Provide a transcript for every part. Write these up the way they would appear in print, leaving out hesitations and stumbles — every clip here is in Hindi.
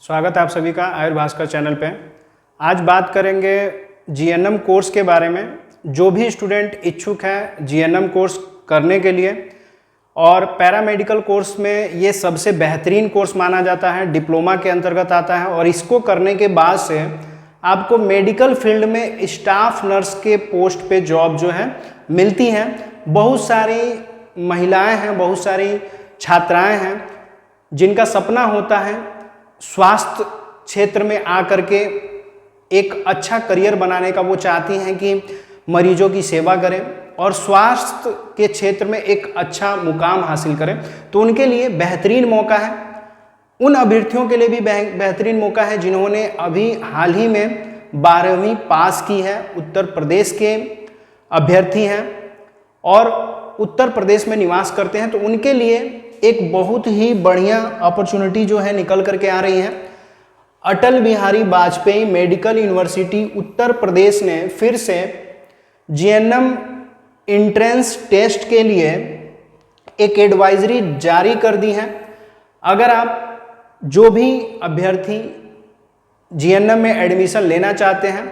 स्वागत है आप सभी का आयुर भास्कर चैनल पे। आज बात करेंगे जीएनएम कोर्स के बारे में। जो भी स्टूडेंट इच्छुक है जीएनएम कोर्स करने के लिए, और पैरामेडिकल कोर्स में ये सबसे बेहतरीन कोर्स माना जाता है, डिप्लोमा के अंतर्गत आता है। और इसको करने के बाद से आपको मेडिकल फील्ड में स्टाफ नर्स के पोस्ट पे जॉब जो है मिलती हैं। बहुत सारी महिलाएं हैं, बहुत सारी छात्राएं हैं जिनका सपना होता है स्वास्थ्य क्षेत्र में आकर के एक अच्छा करियर बनाने का। वो चाहती हैं कि मरीजों की सेवा करें और स्वास्थ्य के क्षेत्र में एक अच्छा मुकाम हासिल करें। तो उनके लिए बेहतरीन मौका है। उन अभ्यर्थियों के लिए भी बेहतरीन मौका है जिन्होंने अभी हाल ही में 12वीं पास की है, उत्तर प्रदेश के अभ्यर्थी हैं और उत्तर प्रदेश में निवास करते हैं। तो उनके लिए एक बहुत ही बढ़िया अपॉर्चुनिटी जो है निकल करके आ रही है। अटल बिहारी वाजपेयी मेडिकल यूनिवर्सिटी उत्तर प्रदेश ने फिर से जीएनएम एंट्रेंस टेस्ट के लिए एक एडवाइजरी जारी कर दी है। अगर आप जो भी अभ्यर्थी जीएनएम में एडमिशन लेना चाहते हैं,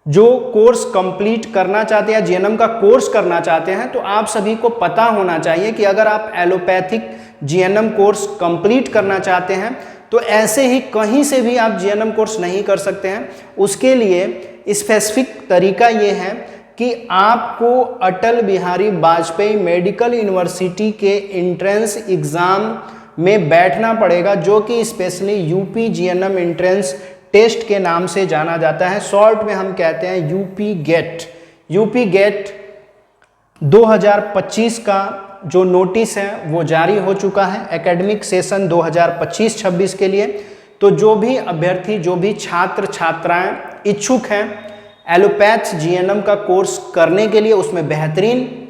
जो कोर्स कंप्लीट करना चाहते हैं, जीएनएम का कोर्स करना चाहते हैं, तो आप सभी को पता होना चाहिए कि अगर आप एलोपैथिक जीएनएम कोर्स कंप्लीट करना चाहते हैं तो ऐसे ही कहीं से भी आप जीएनएम कोर्स नहीं कर सकते हैं। उसके लिए स्पेसिफिक तरीका ये है कि आपको अटल बिहारी वाजपेयी मेडिकल यूनिवर्सिटी के एंट्रेंस एग्ज़ाम में बैठना पड़ेगा, जो कि specially UP GNM entrance test के नाम से जाना जाता है। शॉर्ट में हम कहते हैं यूपी गेट। यूपी गेट 2025 का जो नोटिस है वो जारी हो चुका है एकेडमिक सेशन 2025-26 के लिए। तो जो भी अभ्यर्थी, जो भी छात्र छात्राएं इच्छुक हैं एलोपैथ जीएनएम का कोर्स करने के लिए, उसमें बेहतरीन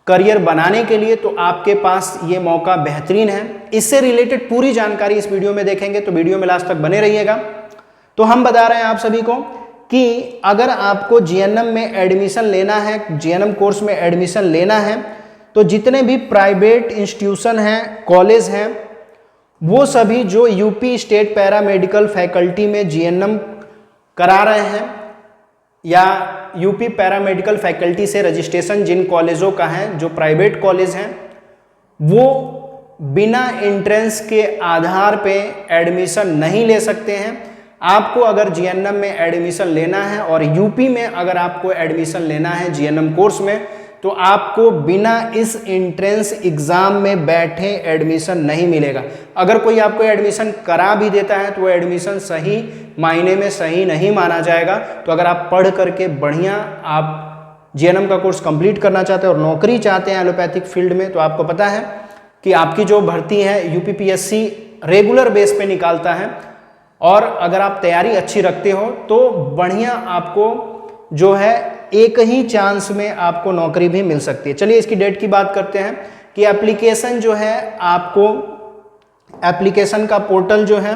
करियर बनाने के लिए, तो आपके पास ये मौका बेहतरीन है। इससे रिलेटेड पूरी जानकारी इस वीडियो में देखेंगे, तो वीडियो में लास्ट तक बने रहिएगा। तो हम बता रहे हैं आप सभी को कि अगर आपको जीएनएम में एडमिशन लेना है, जीएनएम कोर्स में एडमिशन लेना है, तो जितने भी प्राइवेट इंस्टीट्यूशन हैं, कॉलेज हैं, वो सभी जो यूपी स्टेट पैरामेडिकल फैकल्टी में जीएनएम करा रहे हैं या यूपी पैरामेडिकल फैकल्टी से रजिस्ट्रेशन जिन कॉलेजों का है, जो प्राइवेट कॉलेज हैं, वो बिना एंट्रेंस के आधार पे एडमिशन नहीं ले सकते हैं। आपको अगर जीएनएम में एडमिशन लेना है और यूपी में अगर आपको एडमिशन लेना है जीएनएम कोर्स में, तो आपको बिना इस एंट्रेंस एग्ज़ाम में बैठे एडमिशन नहीं मिलेगा। अगर कोई आपको एडमिशन करा भी देता है तो वो एडमिशन सही मायने में सही नहीं माना जाएगा। तो अगर आप पढ़ करके बढ़िया आप जीएनएम का कोर्स कंप्लीट करना चाहते हैं और नौकरी चाहते हैं एलोपैथिक फील्ड में, तो आपको पता है कि आपकी जो भर्ती है यूपीपीएससी रेगुलर बेस पे निकालता है। और अगर आप तैयारी अच्छी रखते हो तो बढ़िया आपको जो है एक ही चांस में आपको नौकरी भी मिल सकती है। चलिए इसकी डेट की बात करते हैं कि एप्लीकेशन जो है, आपको एप्लीकेशन का पोर्टल जो है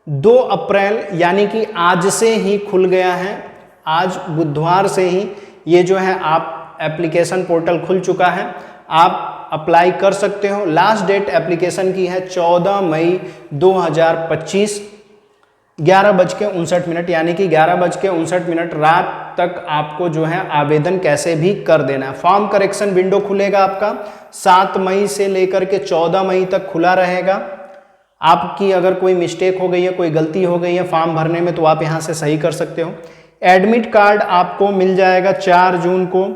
2 अप्रैल यानी कि आज से ही खुल गया है। आज बुधवार से ही ये जो है आप एप्लीकेशन पोर्टल खुल चुका है, आप अप्लाई कर सकते हो। लास्ट डेट एप्लीकेशन की है 14 मई 2025 11:59 यानी कि 11:59 रात तक आपको जो है आवेदन कैसे भी कर देना है। फॉर्म करेक्शन विंडो खुलेगा आपका 7 मई से लेकर के 14 मई तक खुला रहेगा। आपकी अगर कोई मिस्टेक हो गई है, कोई गलती हो गई है फॉर्म भरने में, तो आप यहाँ से सही कर सकते हो। एडमिट कार्ड आपको मिल जाएगा 4 जून को।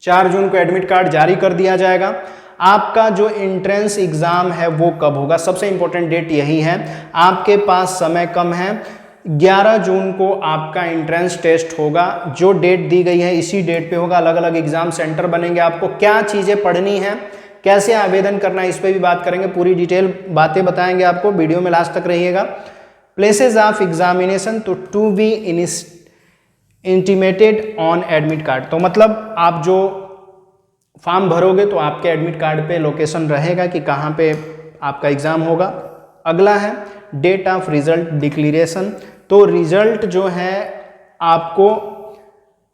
4 जून को एडमिट कार्ड जारी कर दिया जाएगा। आपका जो एंट्रेंस एग्ज़ाम है वो कब होगा, सबसे इंपॉर्टेंट डेट यही है। आपके पास समय कम है, 11 जून को आपका एंट्रेंस टेस्ट होगा। जो डेट दी गई है इसी डेट पे होगा। अलग अलग एग्ज़ाम सेंटर बनेंगे। आपको क्या चीज़ें पढ़नी है, कैसे आवेदन करना है, इस पर भी बात करेंगे। पूरी डिटेल बातें बताएंगे आपको, वीडियो में लास्ट तक रहिएगा। Places of examination to be intimated on admit card. तो मतलब आप जो फॉर्म भरोगे तो आपके एडमिट कार्ड पे लोकेशन रहेगा कि कहाँ पे आपका एग्ज़ाम होगा। अगला है डेट ऑफ रिजल्ट डिक्लेरेशन। तो रिजल्ट जो है आपको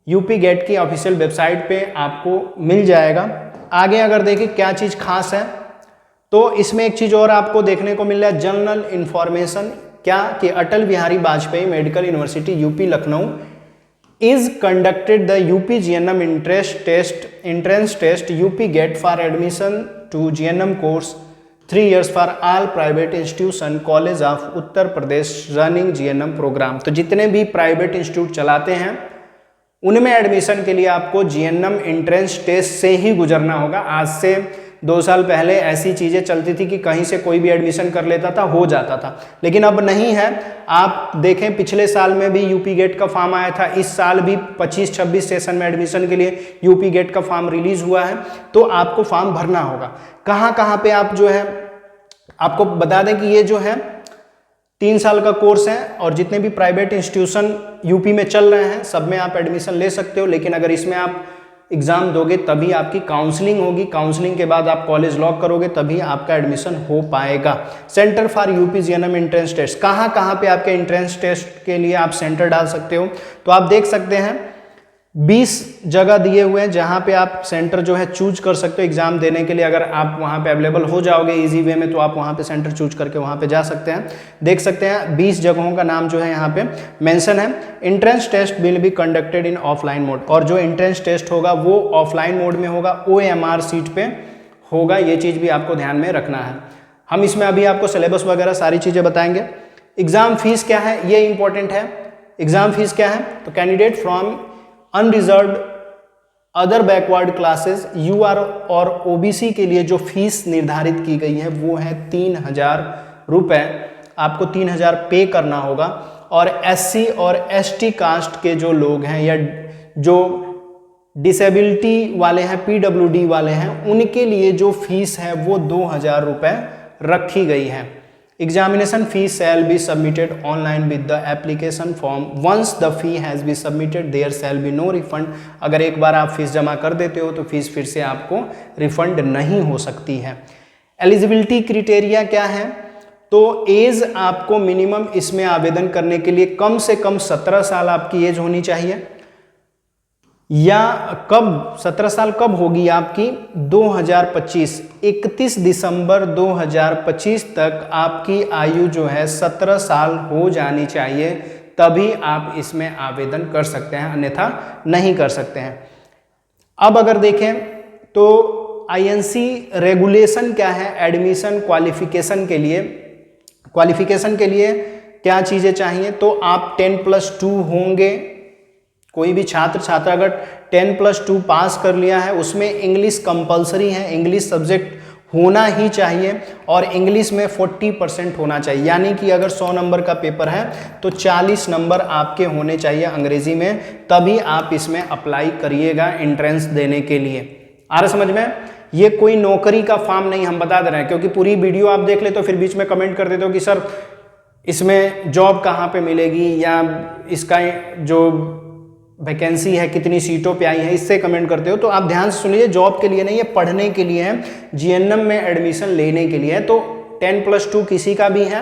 यूपी गेट की ऑफिशियल वेबसाइट पे आपको मिल जाएगा। आगे अगर देखें क्या चीज़ खास है, तो इसमें एक चीज़ और आपको देखने को मिल रहा है, जनरल इंफॉर्मेशन, क्या कि Atal Bihari Vajpayee medical university UP Lucknow is conducted the UP GNM entrance test UP GATE for admission to GNM course 3 years for all private institution college of Uttar Pradesh running GNM program। तो जितने भी प्राइवेट इंस्टीट्यूट चलाते हैं उनमें एडमिशन के लिए आपको GNM एंट्रेंस टेस्ट से ही गुजरना होगा। आज से 2 साल पहले ऐसी चीज़ें चलती थी कि कहीं से कोई भी एडमिशन कर लेता था, हो जाता था, लेकिन अब नहीं है। आप देखें पिछले साल में भी यूपी गेट का फॉर्म आया था, इस साल भी 25-26 सेशन में एडमिशन के लिए यूपी गेट का फॉर्म रिलीज हुआ है। तो आपको फॉर्म भरना होगा। कहाँ कहाँ पे आप जो है, आपको बता दें कि ये जो है 3 साल का कोर्स है और जितने भी प्राइवेट इंस्टीट्यूशन यूपी में चल रहे हैं सब में आप एडमिशन ले सकते हो। लेकिन अगर इसमें आप एग्जाम दोगे तभी आपकी काउंसलिंग होगी, काउंसलिंग के बाद आप कॉलेज लॉक करोगे तभी आपका एडमिशन हो पाएगा। Centre for UP GNM entrance test, कहाँ कहाँ पे आपके एंट्रेंस टेस्ट के लिए आप सेंटर डाल सकते हो, तो आप देख सकते हैं 20 जगह दिए हुए हैं जहाँ पे आप सेंटर जो है चूज कर सकते हो एग्जाम देने के लिए। अगर आप वहाँ पे अवेलेबल हो जाओगे इजी वे में तो आप वहाँ पे सेंटर चूज करके वहाँ पे जा सकते हैं। देख सकते हैं 20 जगहों का नाम जो है यहाँ पे मेंशन है। Entrance test will be conducted in offline mode, और जो एंट्रेंस टेस्ट होगा वो ऑफलाइन मोड में होगा, OMR सीट पे होगा। ये चीज़ भी आपको ध्यान में रखना है। हम इसमें अभी आपको सिलेबस वगैरह सारी चीज़ें बताएंगे। एग्जाम फीस क्या है ये इंपॉर्टेंट है। एग्जाम फीस क्या है, तो candidate from unreserved other backward classes UR और OBC के लिए जो फीस निर्धारित की गई है वो है 3000 रुपये। आपको 3000 पे करना होगा। और SC और ST कास्ट के जो लोग हैं या जो डिसेबिलिटी वाले हैं, PWD वाले हैं, उनके लिए जो फीस है वो 2000 रुपये रखी गई है। Examination fee shall be submitted online with the application form. Once the fee has been submitted, there shall be no refund. अगर एक बार आप फीस जमा कर देते हो तो फीस फिर से आपको रिफंड नहीं हो सकती है। एलिजिबिलिटी क्राइटेरिया क्या है, तो एज आपको मिनिमम इसमें आवेदन करने के लिए कम से कम 17 साल आपकी एज होनी चाहिए। या कब 17 साल कब होगी आपकी, 2025 31 दिसंबर 2025 तक आपकी आयु जो है 17 साल हो जानी चाहिए, तभी आप इसमें आवेदन कर सकते हैं, अन्यथा नहीं कर सकते हैं। अब अगर देखें तो INC रेगुलेशन क्या है एडमिशन क्वालिफिकेशन के लिए। क्वालिफिकेशन के लिए क्या चीज़ें चाहिए, तो आप 10+2 होंगे। कोई भी छात्र अगर 10+2 पास कर लिया है, उसमें इंग्लिश कंपलसरी है, इंग्लिश सब्जेक्ट होना ही चाहिए और इंग्लिश में 40% होना चाहिए। यानी कि अगर 100 नंबर का पेपर है तो 40 नंबर आपके होने चाहिए अंग्रेजी में, तभी आप इसमें अप्लाई करिएगा एंट्रेंस देने के लिए। आ रहा समझ में। ये कोई नौकरी का फॉर्म नहीं, हम बता दे रहे हैं, क्योंकि पूरी वीडियो आप देख ले तो फिर बीच में कमेंट कर देते हो कि सर इसमें जॉब कहाँ पे मिलेगी या इसका जो वैकेंसी है कितनी सीटों पे आई है, इससे कमेंट करते हो। तो आप ध्यान से सुनिए, जॉब के लिए नहीं है, पढ़ने के लिए है, जीएनएम में एडमिशन लेने के लिए है। तो 10+2 किसी का भी है,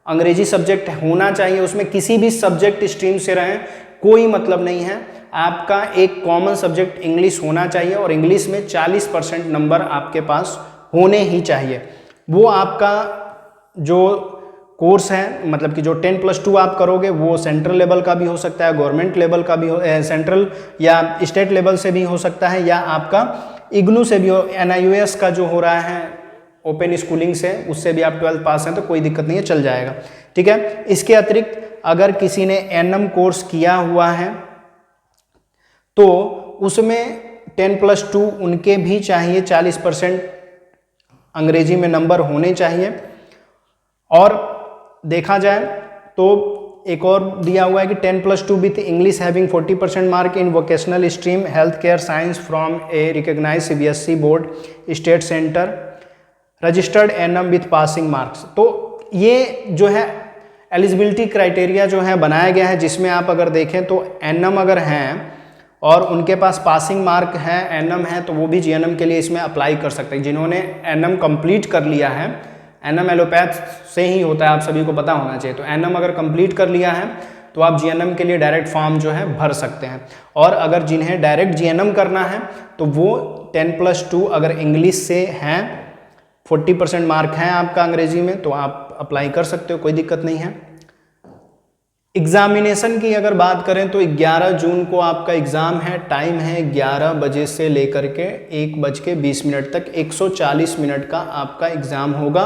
अंग्रेजी सब्जेक्ट होना चाहिए, उसमें किसी भी सब्जेक्ट स्ट्रीम से रहें कोई मतलब नहीं है। आपका एक कॉमन सब्जेक्ट इंग्लिश होना चाहिए और इंग्लिश में 40% नंबर आपके पास होने ही चाहिए। वो आपका जो कोर्स है, मतलब कि जो 10+2 आप करोगे वो सेंट्रल लेवल का भी हो सकता है, गवर्नमेंट लेवल का भी सेंट्रल या स्टेट लेवल से भी हो सकता है, या आपका इग्नू से भी हो, NIOS का जो हो रहा है ओपन स्कूलिंग से, उससे भी आप 12 पास हैं तो कोई दिक्कत नहीं है, चल जाएगा। ठीक है। इसके अतिरिक्त अगर किसी ने NM कोर्स किया हुआ है तो उसमें 10+2 उनके भी चाहिए, 40% अंग्रेजी में नंबर होने चाहिए। और देखा जाए तो एक और दिया हुआ है कि 10+2 with English having 40% mark in vocational stream health care science from a recognised CBSE board state centre registered NM with passing marks. तो ये जो है एलिजिबिलिटी क्राइटेरिया जो है बनाया गया है, जिसमें आप अगर देखें तो NM अगर हैं और उनके पास पासिंग मार्क है, NM है, तो वो भी GNM के लिए इसमें अप्लाई कर सकते हैं। जिन्होंने NM कंप्लीट कर लिया है, NM एलोपैथ से ही होता है, आप सभी को पता होना चाहिए, तो NM अगर कंप्लीट कर लिया है तो आप GNM के लिए डायरेक्ट फॉर्म जो है भर सकते हैं। और अगर जिन्हें डायरेक्ट GNM करना है तो वो 10+2 अगर इंग्लिश से हैं 40% मार्क है आपका अंग्रेजी में, तो आप अप्लाई कर सकते हो, कोई दिक्कत नहीं है। एग्जामिनेशन की अगर बात करें तो 11 जून को आपका एग्ज़ाम है। टाइम है 11 बजे से लेकर के 1:20 तक, 140 मिनट का आपका एग्ज़ाम होगा।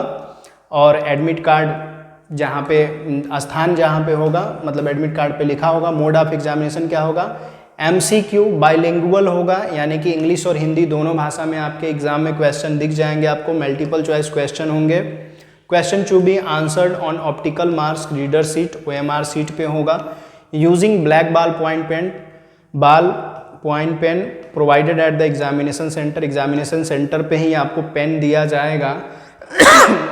और एडमिट कार्ड जहाँ पे स्थान जहाँ पे होगा, मतलब एडमिट कार्ड पे लिखा होगा, मोड ऑफ एग्जामिनेशन क्या होगा, MCQ बाइलिंगुअल होगा, यानी कि इंग्लिश और हिंदी दोनों भाषा में आपके एग्जाम में क्वेश्चन दिख जाएंगे आपको, मल्टीपल चॉइस क्वेश्चन होंगे। Question to be answered on optical marks reader sheet, OMR sheet पे होगा। Using black ball point pen provided at the examination centre, examination centre पे ही आपको पेन दिया जाएगा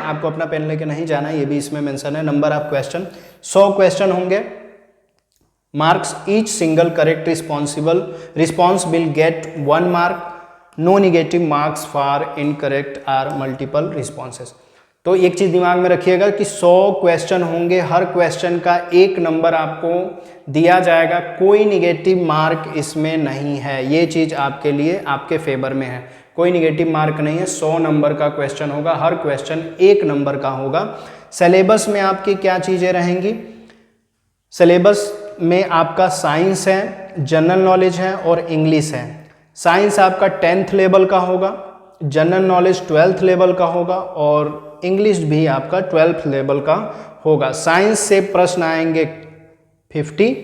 आपको अपना पेन लेके नहीं जाना, ये भी इसमें मेंशन है। नंबर ऑफ क्वेश्चन 100 क्वेश्चन होंगे। Marks each single correct response will get 1 mark, no negative marks for incorrect or multiple responses. तो एक चीज दिमाग में रखिएगा कि 100 क्वेश्चन होंगे, हर क्वेश्चन का 1 नंबर आपको दिया जाएगा, कोई निगेटिव मार्क इसमें नहीं है। ये चीज आपके लिए आपके फेवर में है, कोई निगेटिव मार्क नहीं है। 100 नंबर का क्वेश्चन होगा, हर क्वेश्चन 1 नंबर का होगा। सिलेबस में आपकी क्या चीजें रहेंगी, सिलेबस में आपका साइंस है, जनरल नॉलेज है और इंग्लिश है। साइंस आपका 10th लेवल का होगा, जनरल नॉलेज 12th लेवल का होगा और इंग्लिश भी आपका 12th लेवल का होगा। साइंस से प्रश्न आएंगे 50,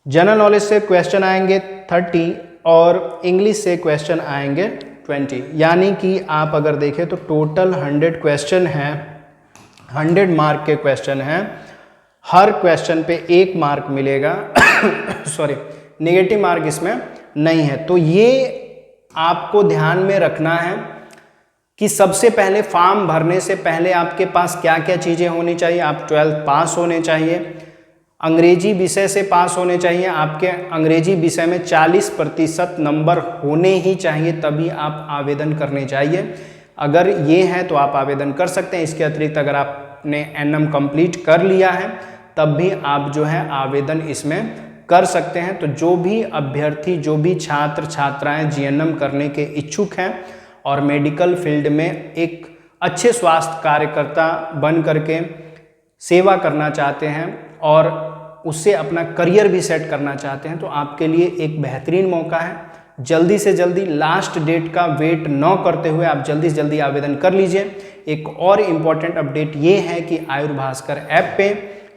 जनरल नॉलेज से क्वेश्चन आएंगे 30 और इंग्लिश से क्वेश्चन आएंगे 20। यानी कि आप अगर देखें तो टोटल 100 क्वेश्चन हैं, 100 मार्क के क्वेश्चन हैं, हर क्वेश्चन पे 1 मार्क मिलेगा सॉरी, नेगेटिव मार्क इसमें नहीं है। तो ये आपको ध्यान में रखना है कि सबसे पहले फॉर्म भरने से पहले आपके पास क्या क्या चीज़ें होनी चाहिए। आप 12th पास होने चाहिए, अंग्रेजी विषय से पास होने चाहिए, आपके अंग्रेजी विषय में 40% नंबर होने ही चाहिए, तभी आप आवेदन करने चाहिए। अगर ये है तो आप आवेदन कर सकते हैं। इसके अतिरिक्त अगर आपने NM कंप्लीट कर लिया है तब भी आप जो है आवेदन इसमें कर सकते हैं। तो जो भी अभ्यर्थी, जो भी छात्र छात्राएं GNM करने के इच्छुक हैं और मेडिकल फील्ड में एक अच्छे स्वास्थ्य कार्यकर्ता बन करके सेवा करना चाहते हैं और उससे अपना करियर भी सेट करना चाहते हैं, तो आपके लिए एक बेहतरीन मौका है। जल्दी से जल्दी, लास्ट डेट का वेट न करते हुए आप जल्दी से जल्दी आवेदन कर लीजिए। एक और इम्पॉर्टेंट अपडेट ये है कि आयुर्भास्कर ऐप पे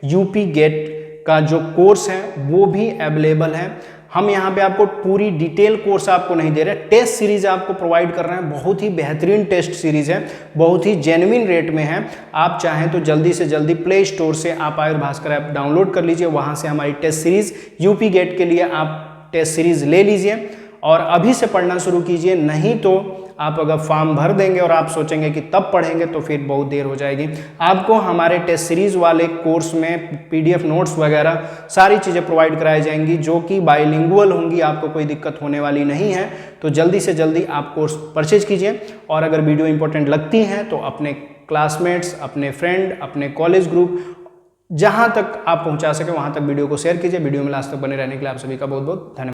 UP गेट का जो कोर्स है वो भी अवेलेबल है। हम यहाँ पे आपको पूरी डिटेल कोर्स आपको नहीं दे रहे, टेस्ट सीरीज आपको प्रोवाइड कर रहे हैं। बहुत ही बेहतरीन टेस्ट सीरीज है, बहुत ही जेन्युइन रेट में है। आप चाहें तो जल्दी से जल्दी प्ले स्टोर से आप आयुर्भास्कर ऐप डाउनलोड कर लीजिए, वहाँ से हमारी टेस्ट सीरीज UP गेट के लिए आप टेस्ट सीरीज ले लीजिए और अभी से पढ़ना शुरू कीजिए। नहीं तो आप अगर फॉर्म भर देंगे और आप सोचेंगे कि तब पढ़ेंगे तो फिर बहुत देर हो जाएगी। आपको हमारे टेस्ट सीरीज वाले कोर्स में PDF नोट्स वगैरह सारी चीज़ें प्रोवाइड कराई जाएंगी जो कि बाइलिंगुअल होंगी, आपको कोई दिक्कत होने वाली नहीं है। तो जल्दी से जल्दी आप कोर्स परचेज कीजिए और अगर वीडियो इंपॉर्टेंट लगती हैं तो अपने क्लासमेट्स, अपने फ्रेंड, अपने कॉलेज ग्रुप, जहाँ तक आप पहुँचा सके वहाँ तक वीडियो को शेयर कीजिए। वीडियो में लास्ट तक बने रहने के लिए आप सभी का बहुत बहुत धन्यवाद।